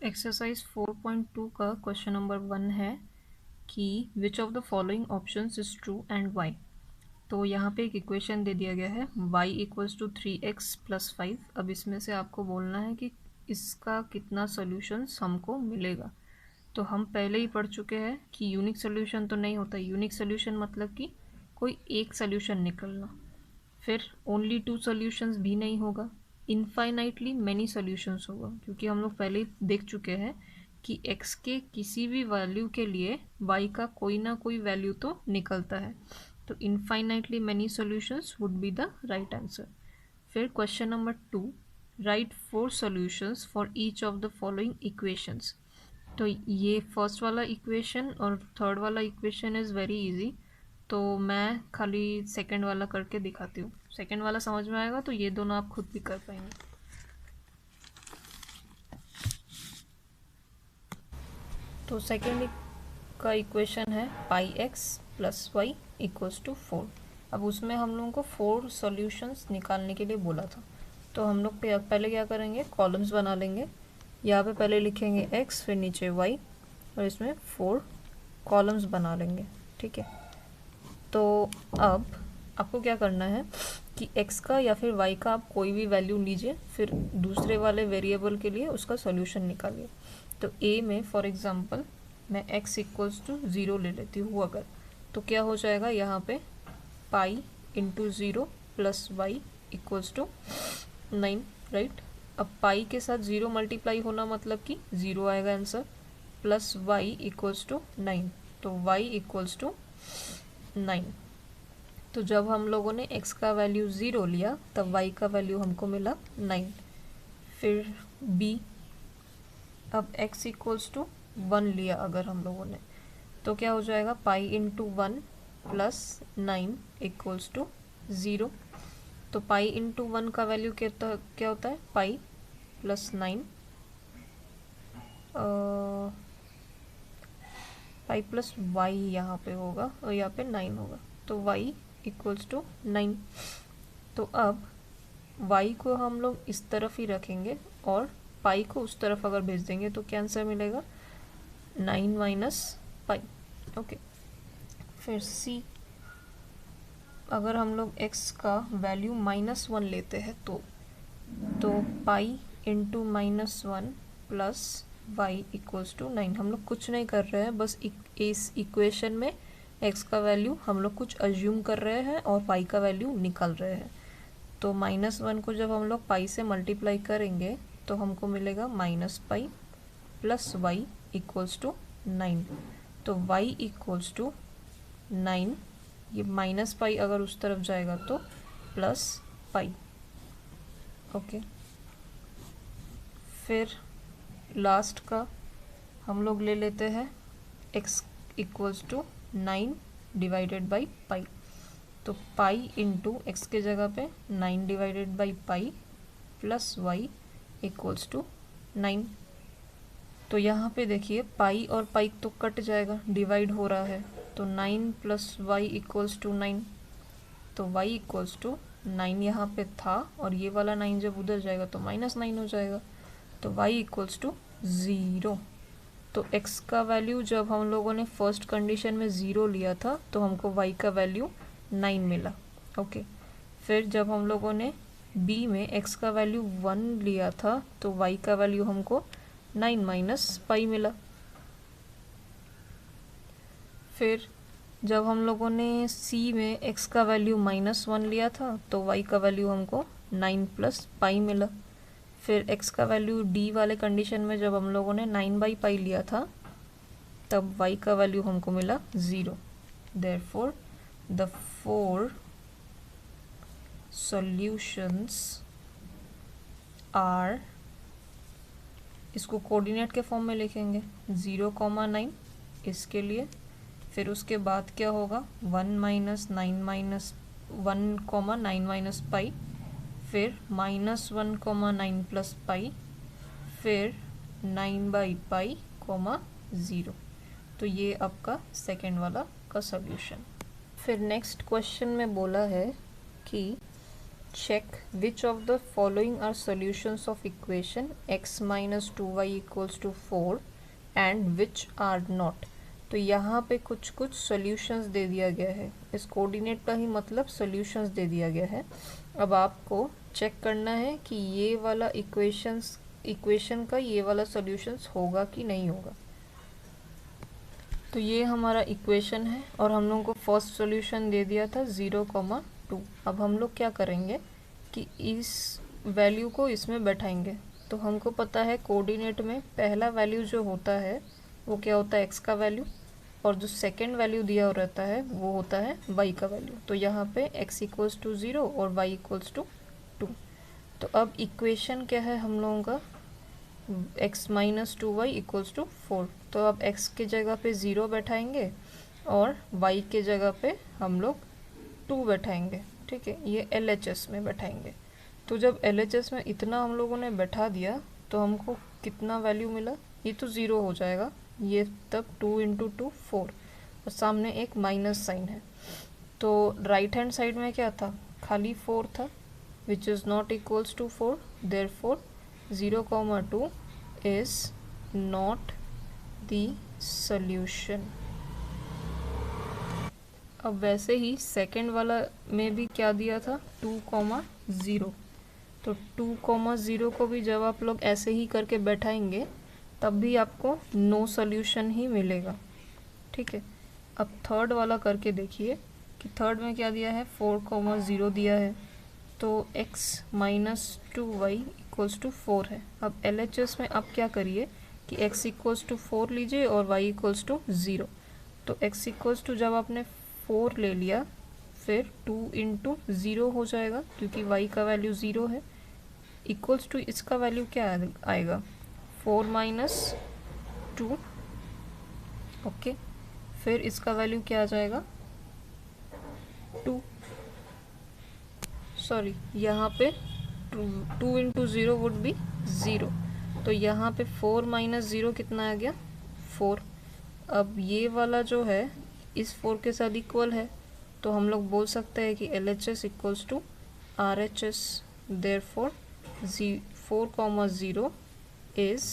Exercise 4.2 का question number 1 है कि which of the following options is true and why. तो यहाँ पे एक इक्वेशन दे दिया गया है y equals to 3x plus 5। अब इसमें से आपको बोलना है कि इसका कितना सोल्यूशंस हमको मिलेगा। तो हम पहले ही पढ़ चुके हैं कि यूनिक सोल्यूशन तो नहीं होता। यूनिक सोल्यूशन मतलब कि कोई एक सोल्यूशन निकलना। फिर ओनली 2 सॉल्यूशंस भी नहीं होगा, इनफाइनाइटली मैनी सॉल्यूशंस होगा, क्योंकि हम लोग पहले ही देख चुके हैं कि x के किसी भी वैल्यू के लिए y का कोई ना कोई वैल्यू तो निकलता है। तो infinitely many solutions would be the right answer. फिर question number 2, write 4 solutions for each of the following equations. तो ये फर्स्ट वाला इक्वेशन और थर्ड वाला इक्वेशन इज़ वेरी इजी। तो मैं खाली सेकंड वाला करके दिखाती हूँ। सेकंड वाला समझ में आएगा तो ये दोनों आप खुद भी कर पाएंगे। तो सेकंड का इक्वेशन है pi x plus y equals to 4। अब उसमें हम लोगों को 4 सॉल्यूशंस निकालने के लिए बोला था। तो हम लोग पहले क्या करेंगे, कॉलम्स बना लेंगे। यहाँ पे पहले लिखेंगे x, फिर नीचे y, और इसमें 4 कॉलम्स बना लेंगे। ठीक है, तो अब आपको क्या करना है कि x का या फिर y का आप कोई भी वैल्यू लीजिए, फिर दूसरे वाले वेरिएबल के लिए उसका सॉल्यूशन निकालिए। तो a में फॉर एग्जांपल मैं x इक्वल्स टू 0 ले लेती हूँ अगर, तो क्या हो जाएगा यहाँ पे pi into 0 plus y equals to 9, right. अब पाई के साथ 0 मल्टीप्लाई होना मतलब कि 0 आएगा answer, plus y equals to 9, तो y इक्वल्स टू 9। तो जब हम लोगों ने x का वैल्यू 0 लिया तब y का वैल्यू हमको मिला 9। फिर b, अब x इक्वल्स टू 1 लिया अगर हम लोगों ने, तो क्या हो जाएगा pi into 1 plus 9 equals to 0। तो पाई इंटू 1 का वैल्यू क्या होता है, pi plus 9, pi plus y यहाँ पे होगा और यहाँ पे 9 होगा, तो y इक्वल्स टू 9। तो अब y को हम लोग इस तरफ ही रखेंगे और पाई को उस तरफ अगर भेज देंगे तो क्या आंसर मिलेगा, 9 माइनस पाई। ओके, फिर c, अगर हम लोग x का वैल्यू -1 लेते हैं तो pi into -1 plus y equals to 9। हम लोग कुछ नहीं कर रहे हैं, बस इस इक्वेशन में x का वैल्यू हम लोग कुछ अज्यूम कर रहे हैं और y का वैल्यू निकाल रहे हैं। तो -1 को जब हम लोग पाई से मल्टीप्लाई करेंगे तो हमको मिलेगा minus pi plus y equals to 9। तो y इक्वल्स टू 9, ये माइनस पाई अगर उस तरफ जाएगा तो प्लस पाई। ओके, फिर लास्ट का हम लोग ले लेते हैं x equals to 9 divided by pi. तो पाई इंटू एक्स के जगह पे 9 divided by pi plus y equals to 9। तो यहाँ पे देखिए पाई और पाई तो कट जाएगा, डिवाइड हो रहा है, तो 9 प्लस वाई इक्वल्स टू 9। तो y इक्वल्स टू 9 यहाँ पे था और ये वाला 9 जब उधर जाएगा तो -9 हो जाएगा, तो y इक्वल्स टू 0। तो x का वैल्यू जब हम लोगों ने फर्स्ट कंडीशन में 0 लिया था तो हमको y का वैल्यू 9 मिला। ओके, फिर जब हम लोगों ने b में x का वैल्यू 1 लिया था तो y का वैल्यू हमको 9 माइनस पाई मिला। फिर जब हम लोगों ने c में x का वैल्यू -1 लिया था तो y का वैल्यू हमको 9 प्लस पाई मिला। फिर x का वैल्यू d वाले कंडीशन में जब हम लोगों ने 9 बाई पाई लिया था तब y का वैल्यू हमको मिला 0। देयरफॉर द 4 सॉल्यूशंस आर, इसको कोऑर्डिनेट के फॉर्म में लिखेंगे 0,9 इसके लिए, फिर उसके बाद क्या होगा 1 माइनस 9 माइनस 1,9 माइनस पाई, फिर -1,9 प्लस पाई, फिर 9 बाई पाई, 0। तो ये आपका सेकेंड वाला का सॉल्यूशन। फिर नेक्स्ट क्वेश्चन में बोला है कि check which of the following are solutions of equation x minus 2y equals to 4 and which are not। तो यहाँ पे कुछ कुछ सॉल्यूशंस दे दिया गया है, इस कोऑर्डिनेट का ही मतलब सॉल्यूशंस दे दिया गया है। अब आपको चेक करना है कि ये वाला इक्वेशन का ये वाला सॉल्यूशंस होगा कि नहीं होगा। तो ये हमारा इक्वेशन है और हम लोगों को फर्स्ट सॉल्यूशन दे दिया था 0,2। अब हम लोग क्या करेंगे कि इस वैल्यू को इसमें बैठाएंगे। तो हमको पता है कोऑर्डिनेट में पहला वैल्यू जो होता है वो क्या होता है, x का वैल्यू, और जो सेकंड वैल्यू दिया रहता है वो होता है y का वैल्यू। तो यहाँ पे x इक्वल्स टू 0 और y इक्वल्स टू 2। तो अब इक्वेशन क्या है हम लोगों का, x minus 2y equals to 4। तो अब x के जगह पे 0 बैठाएंगे और y के जगह पे हम लोग 2 बैठाएंगे। ठीक है, ये LHS में बैठाएंगे। तो जब LHS में इतना हम लोगों ने बैठा दिया तो हमको कितना वैल्यू मिला, ये तो 0 हो जाएगा, ये तब 2 इंटू 2 4 और सामने एक माइनस साइन है। तो राइट हैंड साइड में क्या था, खाली 4 था, which is not equals to 4, therefore 0,2 is not the solution. अब वैसे ही सेकंड वाला में भी क्या दिया था, 2,0। तो 2,0 को भी जब आप लोग ऐसे ही करके बैठाएंगे तब भी आपको नो सॉल्यूशन ही मिलेगा। ठीक है, अब थर्ड वाला करके देखिए कि थर्ड में क्या दिया है, 4,0 दिया है। तो x minus 2y equals to 4 है। अब LHS में आप क्या करिए कि x इक्वल्स टू 4 लीजिए और y इक्वल्स टू 0। तो x इक्वल्स टू जब आपने 4 ले लिया फिर 2 इंटू 0 हो जाएगा क्योंकि y का वैल्यू 0 है, इक्वल्स टू इसका वैल्यू क्या आएगा, 4 माइनस 2। ओके, फिर इसका वैल्यू क्या आ जाएगा, 2। सॉरी, यहाँ पे 2 इंटू 0 वुड बी 0। तो यहाँ पे 4 माइनस 0 कितना आ गया, 4। अब ये वाला जो है इस 4 के साथ इक्वल है, तो हम लोग बोल सकते हैं कि LHS equals to RHS, therefore 4,0 is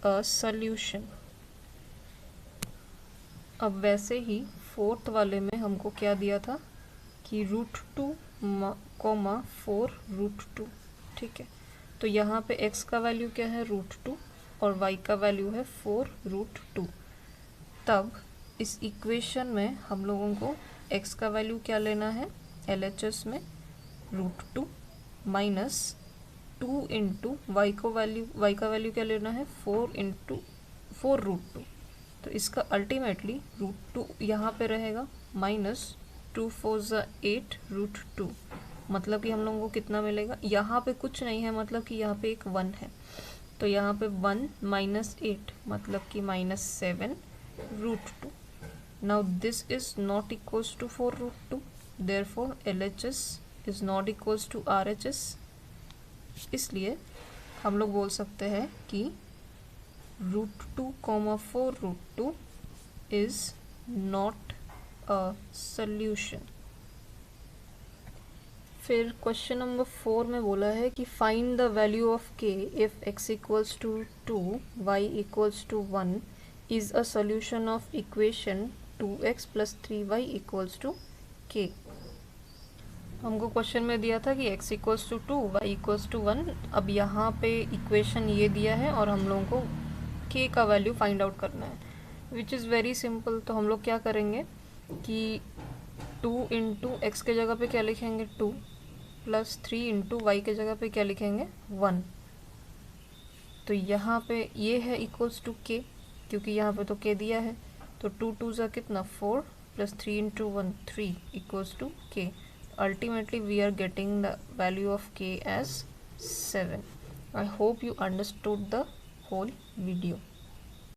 a solution. अब वैसे ही फोर्थ वाले में हमको क्या दिया था कि √2, 4 √2। ठीक है, तो यहाँ पे x का वैल्यू क्या है, √2 और y का वैल्यू है 4 √2। तब इस इक्वेशन में हम लोगों को x का वैल्यू क्या लेना है, LHS में √2 माइनस 2 इंटू y का वैल्यू क्या लेना है, 4 इंटू 4 √2। तो इसका अल्टीमेटली √2 यहाँ पे रहेगा, माइनस 2 4 8 √2। मतलब कि हम लोगों को कितना मिलेगा, यहाँ पे कुछ नहीं है, मतलब कि यहाँ पे एक 1 है, तो यहाँ पे 1 माइनस 8 मतलब कि minus 7 √2। Now this is not equals to 4 √2, therefore LHS is not equals to RHS। इसलिए हम लोग बोल सकते हैं कि √2, 4 √2 is not a solution। फिर क्वेश्चन नंबर 4 में बोला है कि find the value of k if x equals to 2, y equals to 1 is a solution of equation 2x plus 3y equals to k। हमको क्वेश्चन में दिया था कि x equals to 2, y equals to 1। अब यहाँ पे इक्वेशन ये दिया है और हम लोगों को k का वैल्यू फाइंड आउट करना है, विच इज़ वेरी सिंपल। तो हम लोग क्या करेंगे कि 2 इंटू एक्स के जगह पे क्या लिखेंगे, 2 प्लस 3 इंटू वाई के जगह पे क्या लिखेंगे, 1। तो यहाँ पे ये है इक्वल्स टू k, क्योंकि यहाँ पे तो k दिया है। तो 2 2 ज़ा कितना, 4 plus 3 into 1 3 equals to k। Ultimately we are getting the value of k as 7. I hope you understood the whole video.